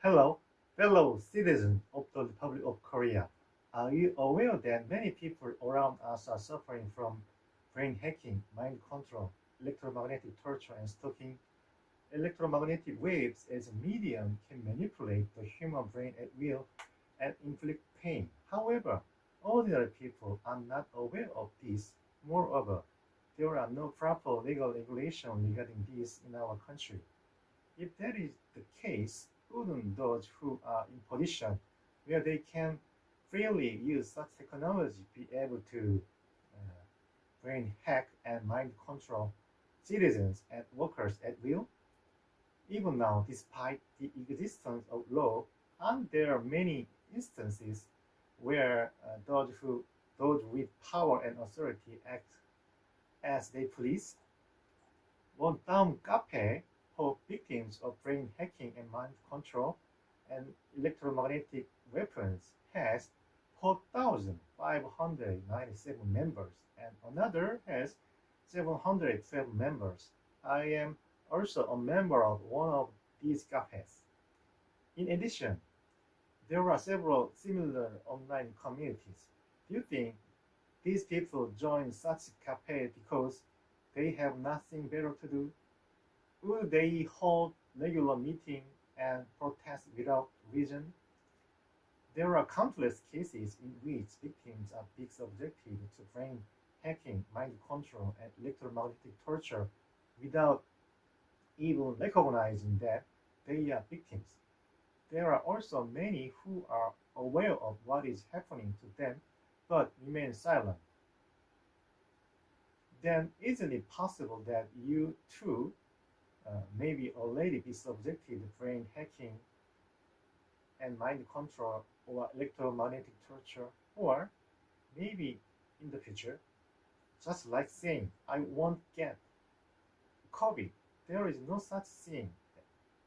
Hello, fellow citizens of the Republic of Korea. Are you aware that many people around us are suffering from brain hacking, mind control, electromagnetic torture, and stalking? Electromagnetic waves as a medium can manipulate the human brain at will and inflict pain. However, ordinary people are not aware of this. Moreover, there are no proper legal regulations regarding this in our country. If that is the case, wouldn't those who are in position where they can freely use such technology be able to uh, brain hack and mind control citizens and workers at will? Even now, despite the existence of law, aren't there many instances where those with power and authority act as they please? One town cafe for victims of brain hacking and mind control and electromagnetic weapons has 4,597 members, and another has 712 members. I am also a member of one of these cafes. In addition, there are several similar online communities. Do you think these people join such cafes because they have nothing better to do? Will they hold regular meetings and protest without reason? There are countless cases in which victims are being subjected to brain hacking, mind control, and electromagnetic torture without even recognizing that they are victims. There are also many who are aware of what is happening to them but remain silent. Then isn't it possible that you too maybe already be subjected to brain hacking and mind control or electromagnetic torture, or maybe in the future, just like saying, I won't get COVID, there is no such thing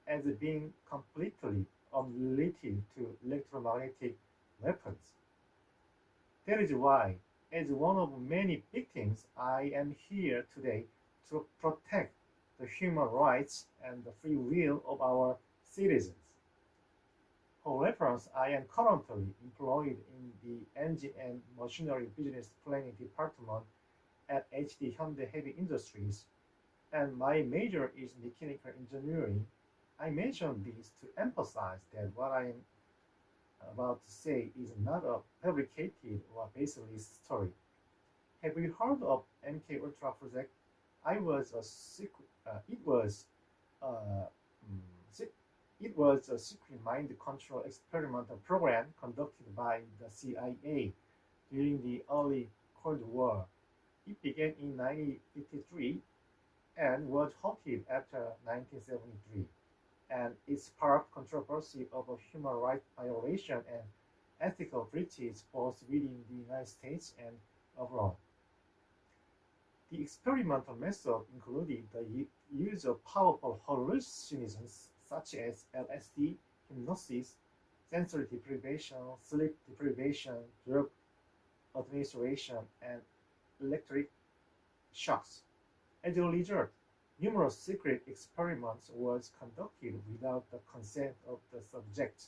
as being completely unrelated to electromagnetic weapons. That is why, as one of many victims, I am here today to protect the human rights and the free will of our citizens. For reference, I am currently employed in the engine and machinery business planning department at HD Hyundai Heavy Industries, and my major is mechanical engineering. I mention this to emphasize that what I am about to say is not a fabricated or baseless story. Have you heard of MK Ultra project? I was a secret. It was uh, mm, it was a secret mind control experimental program conducted by the CIA during the early Cold War. It began in 1953 and was halted after 1973, and it sparked controversy over human rights violation and ethical breaches both within the United States and abroad. The experimental method included the use of powerful hallucinogens such as LSD, hypnosis, sensory deprivation, sleep deprivation, drug administration, and electric shocks. As a result, numerous secret experiments was conducted without the consent of the subject,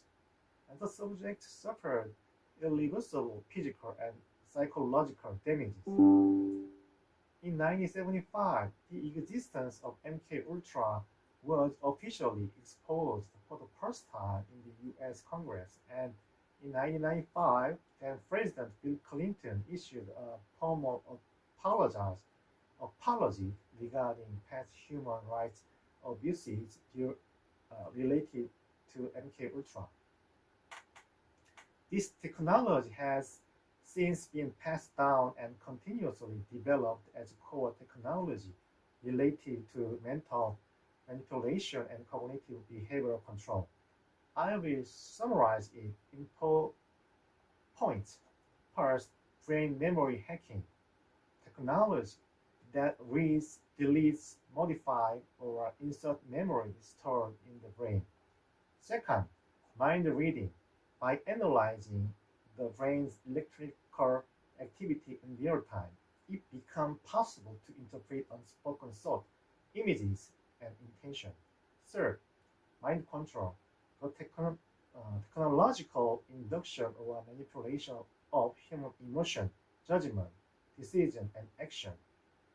and the subject suffered irreversible physical and psychological damages. In 1975, the existence of MKUltra was officially exposed for the first time in the US Congress, and in 1995, then President Bill Clinton issued a formal apology regarding past human rights abuses related to MKUltra. This technology has since been passed down and continuously developed as core technology related to mental manipulation and cognitive behavioral control. I will summarize it in 4 points. First, brain memory hacking technology that reads, deletes, modifies, or insert memory stored in the brain. Second, mind reading. By analyzing the brain's electrical activity in real time, it becomes possible to interpret unspoken thought, images, and intention. Third, mind control. the technological induction or manipulation of human emotion, judgment, decision, and action.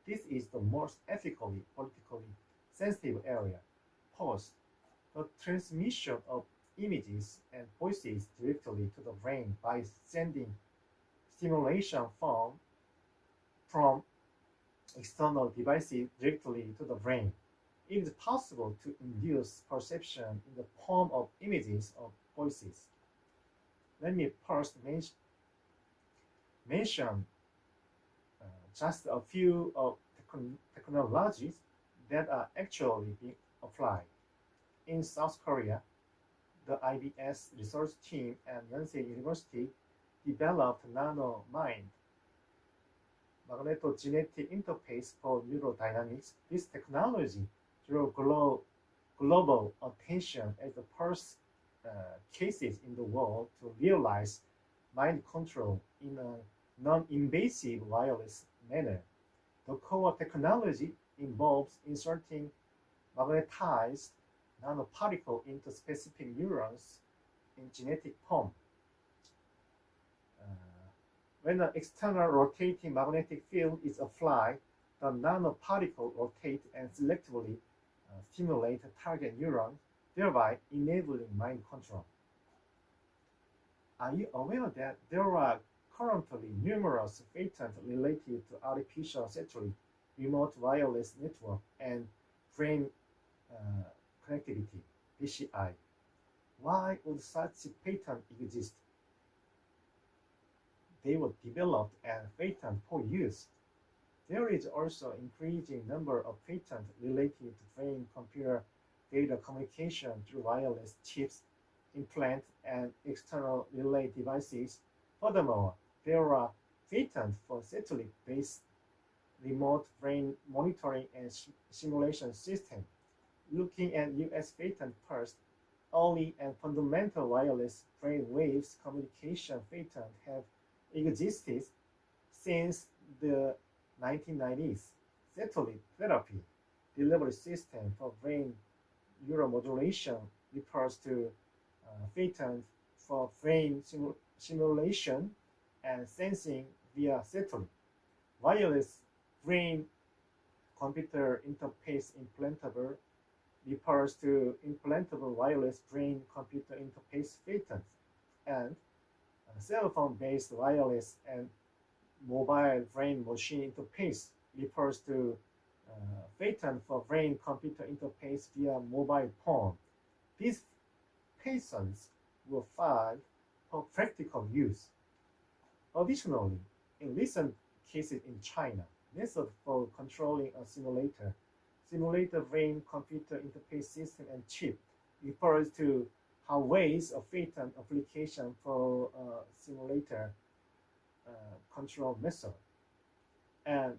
This is the most ethically, politically sensitive area. First, the transmission of images and voices directly to the brain by sending stimulation from external devices directly to the brain. It is possible to induce perception in the form of images or voices. Let me first mention just a few of technologies that are actually being applied. In South Korea, the IBS research team at Yonsei University developed nano-mind magnetogenetic interface for neurodynamics. This technology drew global attention as the first cases in the world to realize mind control in a non-invasive wireless manner. The core technology involves inserting magnetized nanoparticle into specific neurons in genetic form. When an external rotating magnetic field is applied, the nanoparticle rotate and selectively stimulate target neurons, thereby enabling mind control. Are you aware that there are currently numerous patents related to artificial satellite, remote wireless network, and brain connectivity, BCI? Why would such patent exist? They were developed and patented for use. There is also increasing number of patents related to brain-computer data communication through wireless chips, implants, and external relay devices. Furthermore, there are patents for satellite-based remote brain monitoring and simulation system. Looking at U.S. patent first, early and fundamental wireless brain waves communication patents have existed since the 1990s. Satellite therapy delivery system for brain neuromodulation refers to patent for brain simulation and sensing via satellite. Wireless brain-computer interface implantable refers to implantable wireless brain-computer interface patents, and cell phone-based wireless and mobile brain-machine interface refers to patent for brain-computer interface via mobile phone. These patents were filed for practical use. Additionally, in recent cases in China, method for controlling a simulator brain-computer interface system and chip refers to how ways of patent application for simulator control method. And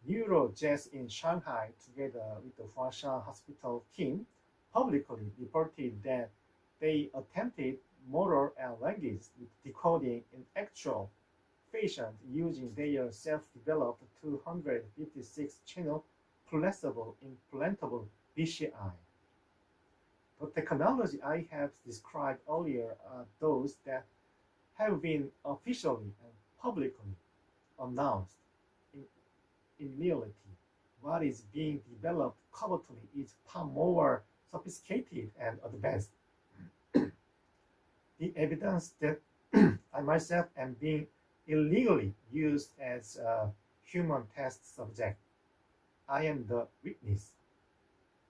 NeuroJazz in Shanghai, together with the Huashan Hospital team, publicly reported that they attempted motor and language decoding in actual patients using their self-developed 256-channel flexible implantable BCI. The technology I have described earlier are those that have been officially and publicly announced. In reality, what is being developed covertly is far more sophisticated and advanced. The evidence that I myself am being illegally used as a human test subject. I am the witness.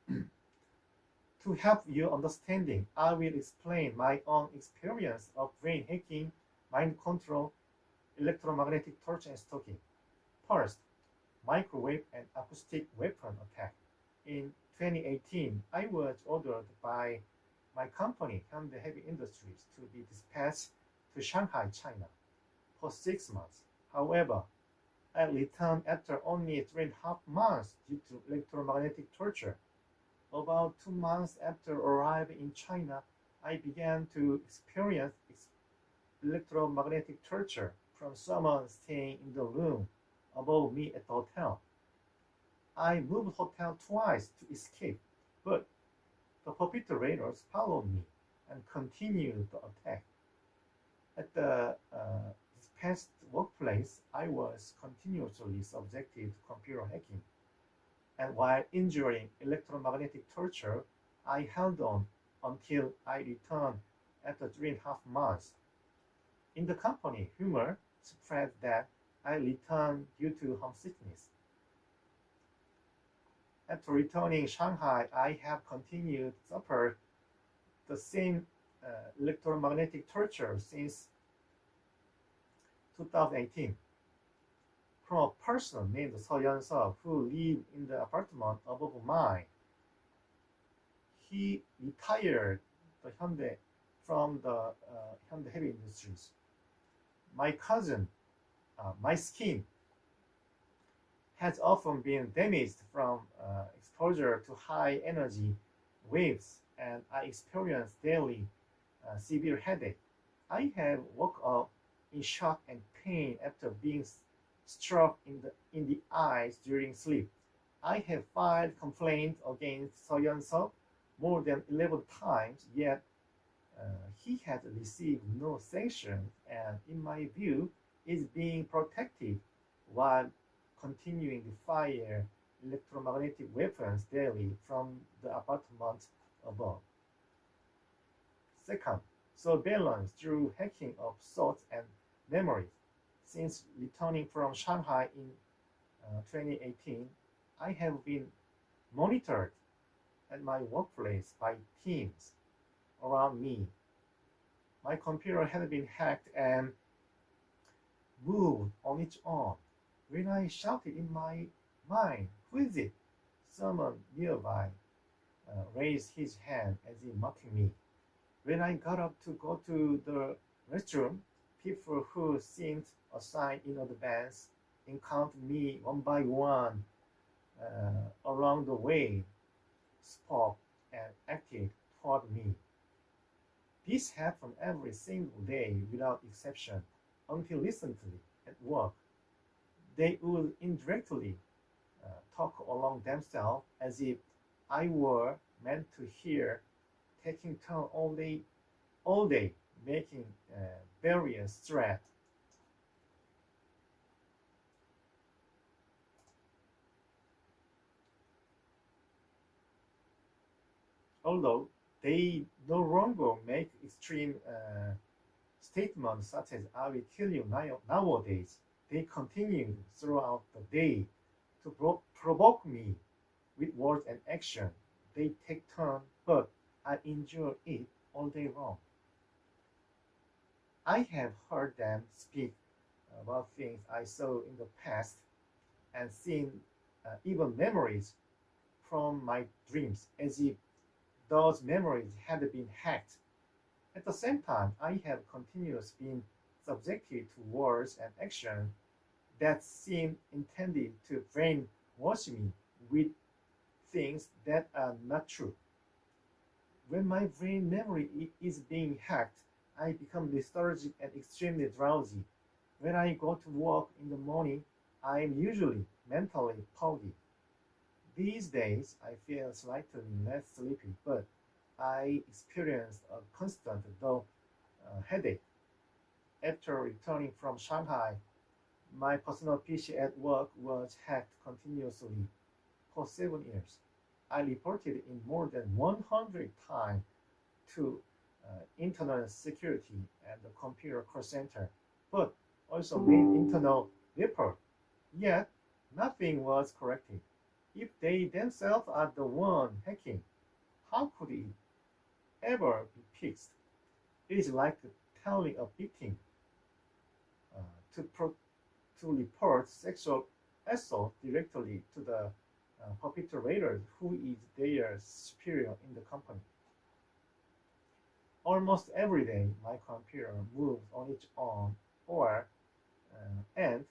To help your understanding, I will explain my own experience of brain hacking, mind control, electromagnetic torture, and stalking. First, microwave and acoustic weapon attack. In 2018, I was ordered by my company, Hyundai Heavy Industries, to be dispatched to Shanghai, China, for 6 months. However, I returned after only 3.5 months due to electromagnetic torture. About 2 months after arriving in China, I began to experience electromagnetic torture from someone staying in the room above me at the hotel. I moved hotel twice to escape, but the perpetrators followed me and continued the attack. At the this past workplace, I was continuously subjected to computer hacking, and while enduring electromagnetic torture, I held on until I returned after 3.5 months. In the company, humor spread that I returned due to homesickness. After returning Shanghai, I have continued to suffer the same electromagnetic torture since 2018 from a person named Seo Yeon-seo who lived in the apartment above mine. He retired from the Hyundai Heavy Industries. My cousin, my skin has often been damaged from exposure to high energy waves, and I experience daily severe headache. I have woke up in shock and pain after being struck in the eyes during sleep. I have filed complaints against Seo Yeon-seo more than 11 times, yet he has received no sanction and, in my view, is being protected while continuing to fire electromagnetic weapons daily from the apartment above. Second, surveillance through hacking of thoughts and memories. Since returning from Shanghai in 2018, I have been monitored at my workplace by teams around me. My computer had been hacked and moved on its own. When I shouted in my mind, "Who is it?" someone nearby raised his hand as if mocking me. When I got up to go to the restroom, people who seemed assigned in advance encountered me one by one along the way, spoke and acted toward me. This happened every single day without exception until recently at work. They would indirectly talk along themselves as if I were meant to hear, taking turn all day making various threats. Although they no longer make extreme statements such as "I will kill you" nowadays, they continue throughout the day to provoke me with words and action. They take turn, but I endure it all day long. I have heard them speak about things I saw in the past and seen even memories from my dreams as if those memories had been hacked. At the same time, I have continuously been subjected to words and action that seem intended to brainwash me with things that are not true. When my brain memory is being hacked, I become lethargic and extremely drowsy. When I go to work in the morning, I am usually mentally foggy. These days, I feel slightly less sleepy, but I experience a constant though headache. After returning from Shanghai, my personal PC at work was hacked continuously for 7 years. I reported in more than 100 times to internal security and the computer call center, but also made internal report. Yet, nothing was corrected. If they themselves are the one hacking, how could it ever be fixed? It is like telling a victim uh, to, pro- to report sexual assault directly to the perpetrator who is their superior in the company. Almost every day, my computer moves on its own or and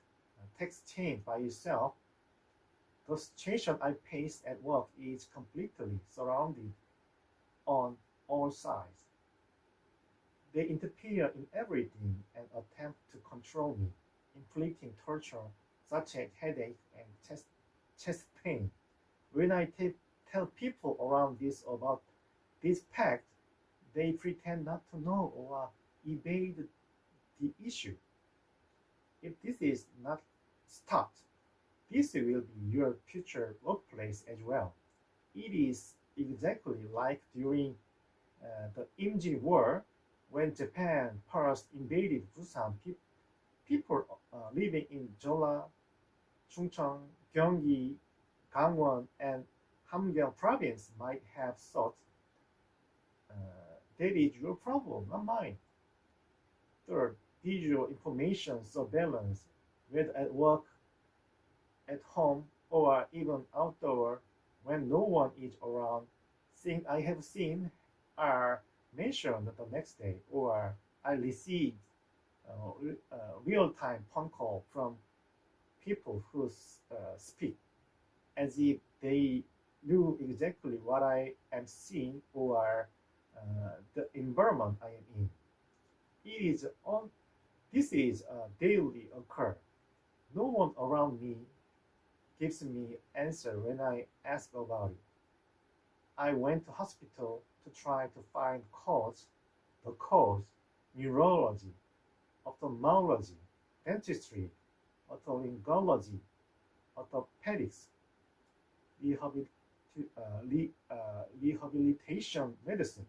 text change by itself. The situation I face at work is completely surrounded on all sides. They interfere in everything and attempt to control me, inflicting torture such as headache and chest pain. When I tell people around this about This fact, they pretend not to know or evade the issue. If this is not stopped, this will be your future workplace as well. It is exactly like during the Imji War, when Japan first invaded Busan. People living in Jeolla, Chungcheong, Gyeonggi, Gangwon, and Hamgyong province might have thought, that is your problem, not mine. Third, visual information surveillance, whether at work, at home, or even outdoor when no one is around. Things I have seen are mentioned the next day, or I received real-time phone call from people who speak as if they knew exactly what I am seeing or the environment I am in. This is daily occur. No one around me gives me answer when I ask about it. I went to hospital to try to find the cause, neurology, ophthalmology, dentistry, otolaryngology, orthopedics, rehabilitation medicine,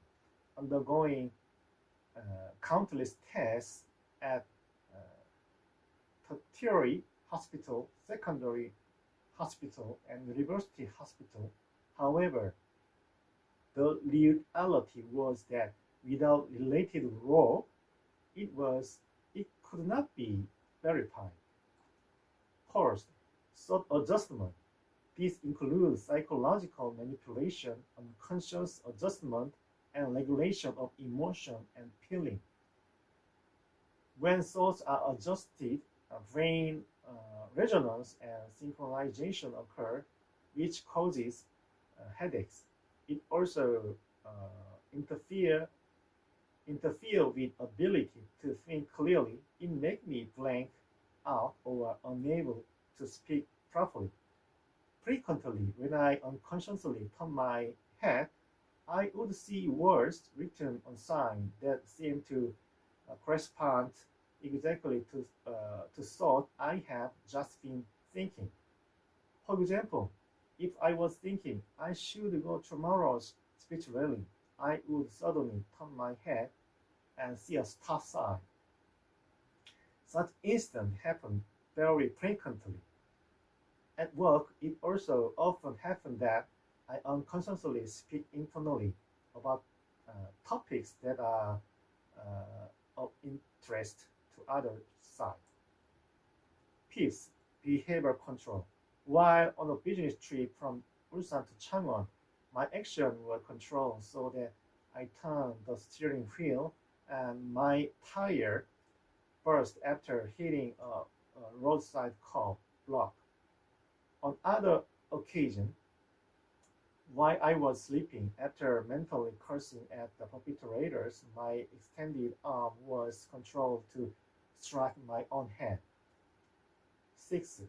undergoing countless tests at tertiary hospital, secondary hospital, and university hospital. However, the reality was that without related role, it could not be verified. First, thought adjustment. This includes psychological manipulation, unconscious adjustment, and regulation of emotion and feeling. When thoughts are adjusted, brain resonance and synchronization occur, which causes headaches. It also interfere with ability to think clearly. It makes me blank out or unable to speak properly. Frequently, when I unconsciously turn my head, I would see words written on signs that seem to correspond exactly to thought I have just been thinking. For example, if I was thinking I should go to tomorrow's speech rally, I would suddenly turn my head and see a stop sign. Such incidents happen very frequently. At work, it also often happens that I unconsciously speak internally about topics that are of interest to other side. Fifth, behavior control. While on a business trip from Ulsan to Changwon, my actions were controlled so that I turned the steering wheel and my tire burst after hitting a roadside curb block. On other occasions, while I was sleeping, after mentally cursing at the perpetrators, my extended arm was controlled to strike my own head. Sixth,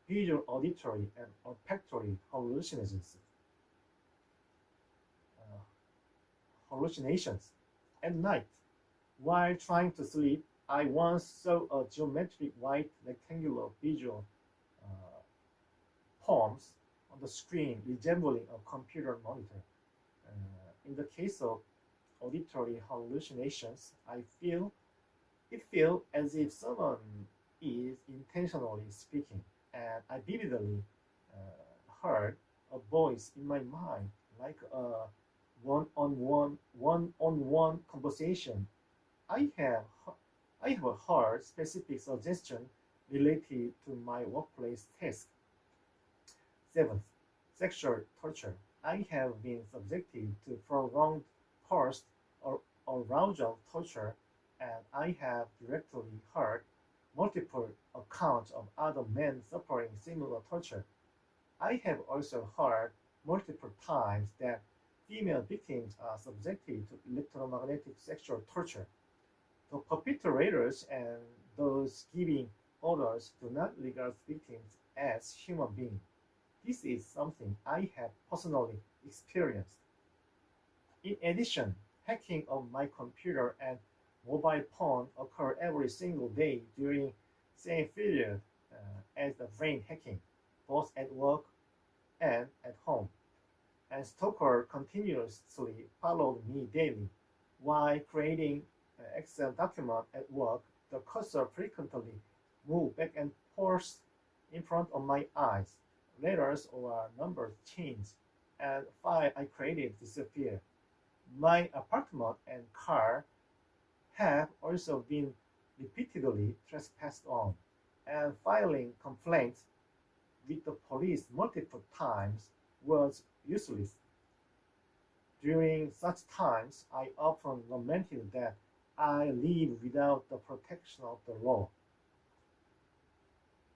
visual, auditory, and olfactory hallucinations. At night, while trying to sleep, I once saw a geometric white rectangular visual forms on the screen resembling a computer monitor. In the case of auditory hallucinations, it feels as if someone is intentionally speaking, and I vividly heard a voice in my mind, like a one-on-one conversation. I have heard specific suggestions related to my workplace task. Seventh, sexual torture. I have been subjected to prolonged forced or arousal torture, and I have directly heard multiple accounts of other men suffering similar torture. I have also heard multiple times that female victims are subjected to electromagnetic sexual torture. The perpetrators and those giving orders do not regard victims as human beings. This is something I have personally experienced. In addition, hacking of my computer and mobile phone occur every single day during same period as the brain hacking, both at work and at home. And Stoker continuously followed me daily. While creating an Excel document at work, the cursor frequently moved back and forth in front of my eyes. Letters or numbers change, and file I created disappear. My apartment and car have also been repeatedly trespassed on, and filing complaints with the police multiple times was useless. During such times, I often lamented that I live without the protection of the law.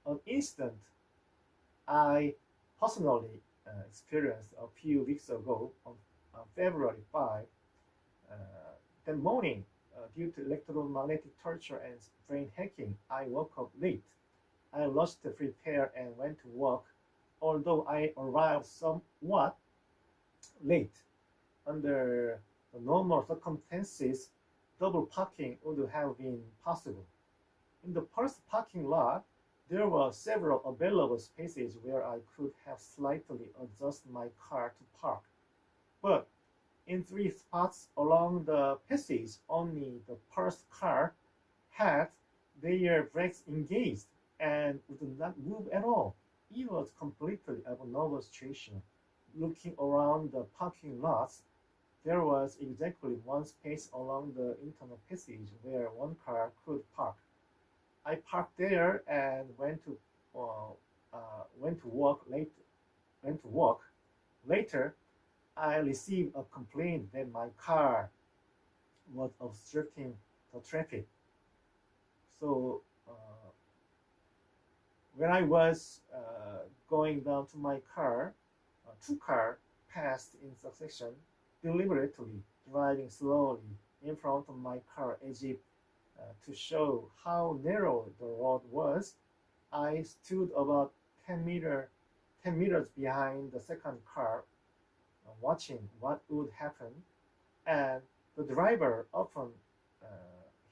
An incident I personally experienced a few weeks ago on February 5. That morning, due to electromagnetic torture and brain hacking, I woke up late. I rushed to prepare and went to work, although I arrived somewhat late. Under the normal circumstances, double parking would have been possible. In the first parking lot, there were several available spaces where I could have slightly adjusted my car to park. But in three spots along the passage, only the first car had their brakes engaged and would not move at all. It was completely abnormal situation. Looking around the parking lots, there was exactly one space along the internal passage where one car could park. I parked there and went to work late. Went to work. Later, I received a complaint that my car was obstructing the traffic. So when I was going down to my car, two cars passed in succession, deliberately driving slowly in front of my car as if to show how narrow the road was. I stood about 10 meters behind the second car, watching what would happen, and the driver opened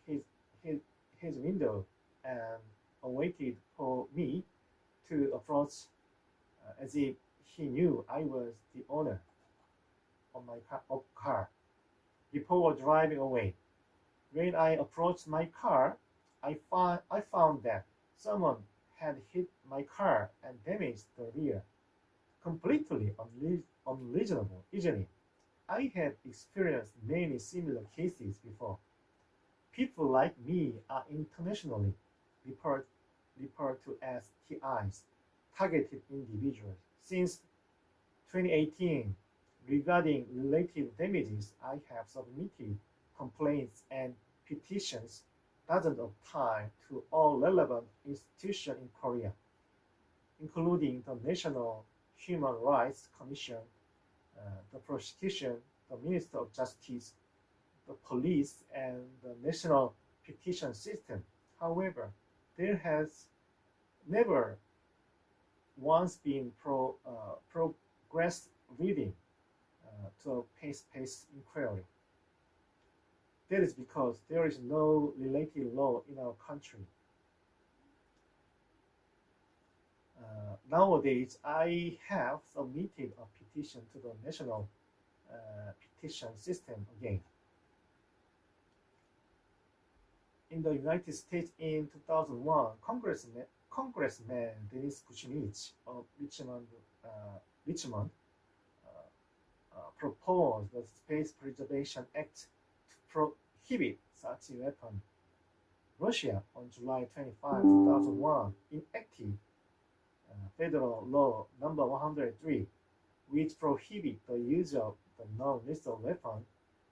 his, his, his window and waited for me to approach as if he knew I was the owner of my car before driving away. When I approached my car, I found that someone had hit my car and damaged the rear. Completely unreasonable, isn't it? I had experienced many similar cases before. People like me are internationally referred to as TIs, targeted individuals. Since 2018, regarding related damages, I have submitted complaints and petitions dozens of times to all relevant institutions in Korea, including the National Human Rights Commission, the prosecution, the Minister of Justice, the police, and the national petition system. However, there has never once been progress leading to a pace inquiry. That is because there is no related law in our country. Nowadays, I have submitted a petition to the national petition system again. In the United States in 2001, Congressman Dennis Kucinich of Richmond proposed the Space Preservation Act to prohibit such a weapon. Russia, on July 25, 2001, enacted Federal Law Number 103, which prohibits the use of the non-lethal weapons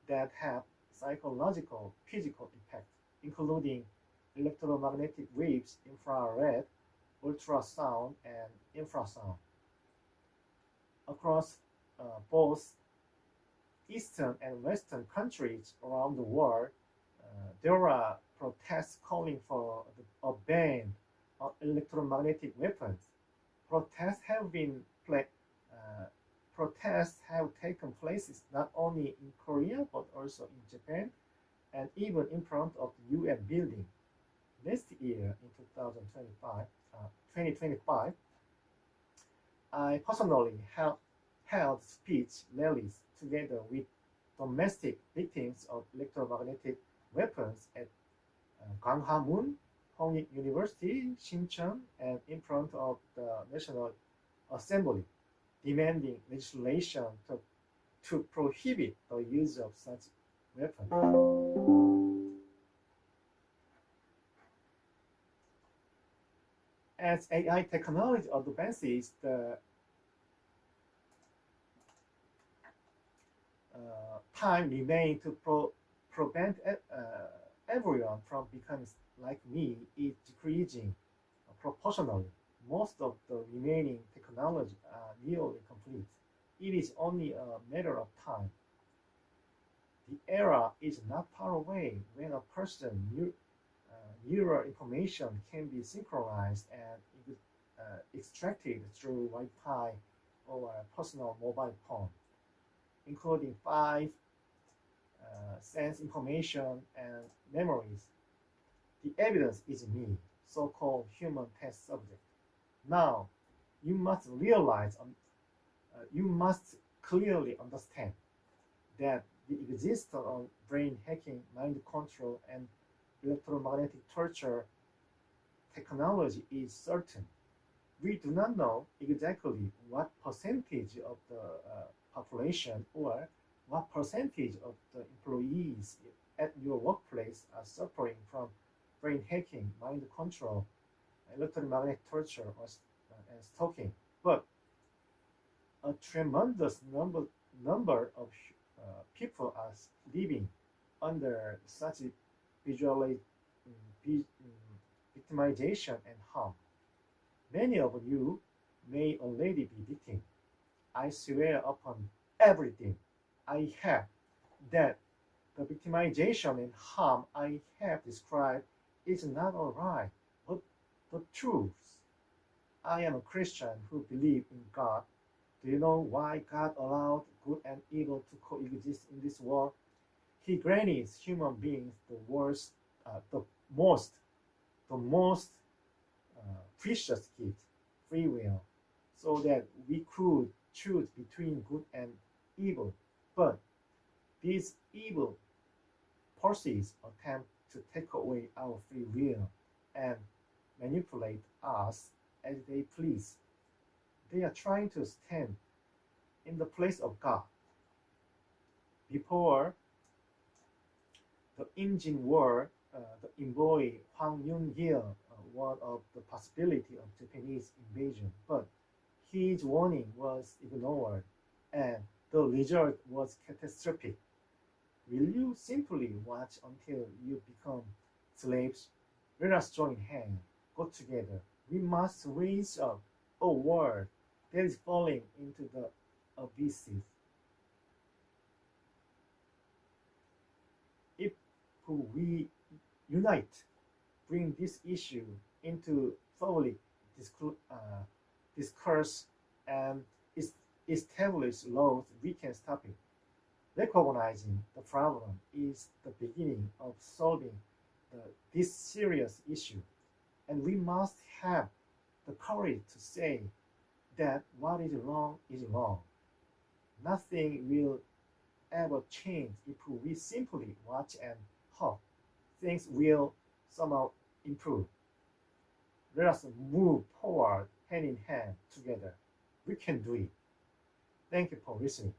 that have psychological, physical effect, including electromagnetic waves, infrared, ultrasound, and infrasound. Across both Eastern and Western countries around the world, there are protests calling for a ban on electromagnetic weapons. Protests have been protests have taken place not only in Korea but also in Japan and even in front of the UN building. Last year, in 2025, I personally held speech rallies together with domestic victims of electromagnetic weapons at Gwangju, Hongik University, Sincheon, and in front of the National Assembly, demanding legislation to prohibit the use of such weapons. As AI technology advances, the time remains to prevent everyone from becoming like me is decreasing proportionally. Most of the remaining technology are nearly complete. It is only a matter of time. The era is not far away when a person's neural information can be synchronized and extracted through Wi-Fi or a personal mobile phone, including 5 sense information and memories. The evidence is me, so-called human test subject. Now, you must clearly understand that the existence of brain hacking, mind control, and electromagnetic torture technology is certain. We do not know exactly what percentage of the population or what percentage of the employees at your workplace are suffering from brain hacking, mind control, electromagnetic torture, and stalking. But a tremendous number of people are living under such victimization and harm. Many of you may already be victims. I swear upon everything I have that the victimization and harm I have described is not alright, but the truth. I am a Christian who believes in God. Do you know why God allowed good and evil to coexist in this world? He grants human beings the most precious gift, free will, so that we could choose between good and evil. But these evil forces attempt to take away our free will and manipulate us as they please. They are trying to stand in the place of God. Before the engine war, the envoy Hwang Yun-gil warned of the possibility of Japanese invasion, but his warning was ignored, and the result was catastrophic. Will you simply watch until you become slaves? Let us join hands, go together. We must raise up a world that is falling into the abysses. If we unite, bring this issue into public discourse and establish laws, we can stop it. Recognizing the problem is the beginning of solving this serious issue, and we must have the courage to say that what is wrong is wrong. Nothing will ever change if we simply watch and hope things will somehow improve. Let us move forward hand in hand together. We can do it. Thank you for listening.